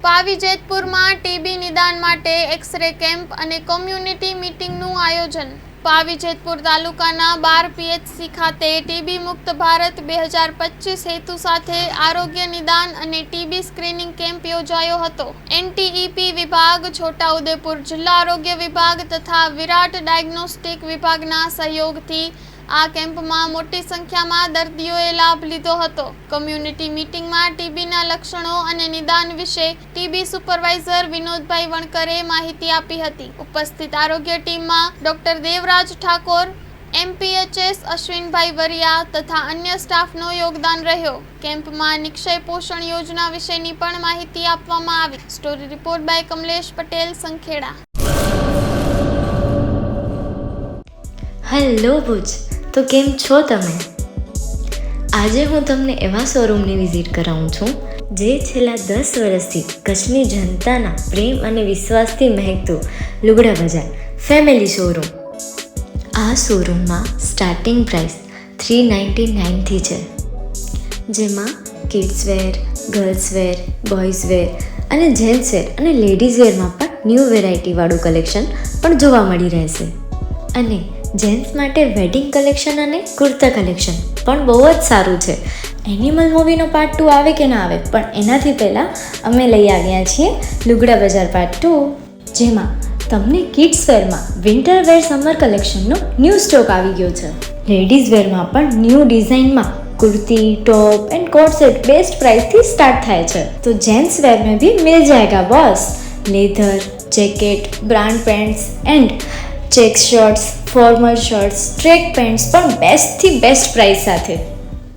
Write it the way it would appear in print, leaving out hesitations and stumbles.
પાવી જેતપુરમાં TB નિદાન માટે X-ray camp અને કોમ્યુનિટી મીટિંગનું આયોજન. પાવી જેતપુર તાલુકાના 12 પીએચસી ખાતે ટીબી મુક્ત ભારત 2025 હેતુ સાથે આરોગ્ય નિદાન અને ટીબી સ્ક્રીનિંગ કેમ્પ યોજાયો હતો. એનટીઈપી વિભાગ, છોટાઉદેપુર જિલ્લા આરોગ્ય વિભાગ તથા વિરાટ ડાયગ્નોસ્ટિક વિભાગના સહયોગથી આ કેમ્પમાં મોટી સંખ્યામાં દર્દીઓએ લાભ લીધો હતો. કોમ્યુનિટી મીટિંગમાં ટીબીના લક્ષણો અને નિદાન વિશે ટીબી સુપરવાઇઝર વિનોદભાઈ વણકરે માહિતી આપી હતી. ઉપસ્થિત આરોગ્ય ટીમમાં ડોક્ટર દેવરાજ ઠાકોર, એમપીએચએસ અશ્વિનભાઈ વરિયા તથા અન્ય સ્ટાફનો યોગદાન રહ્યો. કેમ્પમાં નિક્ષય પોષણ યોજના વિશેની પણ માહિતી આપવામાં આવી. Story report by Kamlesh Patel, Sankheda. Hello Bhuj, તો કેમ છો તમે? આજે હું તમને એવા શોરૂમની વિઝિટ કરાવું છું જે છેલ્લા 10 વર્ષથી કચ્છની જનતાના પ્રેમ અને વિશ્વાસથી મહેકતું લુગડા બજાર ફેમિલી શોરૂમ. આ શોરૂમમાં સ્ટાર્ટિંગ પ્રાઇસ 399થી છે, જેમાં kids wear, girls wear, boys wear અને જેન્ટ્સ વેર અને લેડીઝ વેરમાં પણ ન્યૂ વેરાયટીવાળું કલેક્શન પણ જોવા મળી રહેશે. અને જેન્ટ્સ માટે વેડિંગ કલેક્શન અને કુર્તા કલેક્શન પણ બહુ જ સારું છે. એનિમલ મૂવીનો પાર્ટ 2 આવે કે ના આવે, પણ એનાથી પહેલાં અમે લઈ આવ્યા છીએ લુગડા બજાર પાર્ટ 2, જેમાં તમને કિડ્સ વેરમાં વિન્ટર વેર સમર કલેક્શનનો ન્યૂ સ્ટોક આવી ગયો છે. લેડીઝ વેરમાં પણ ન્યૂ ડિઝાઇનમાં kurti, top and coat set best price थी स्टार्ट थाय छे. तो जेंट्स वेर में भी मिल जाएगा boss. Leather, jacket, brand pants and check shirts, formal shirts, track pants પણ બેસ્ટ થી બેસ્ટ પ્રાઇસ સાથે.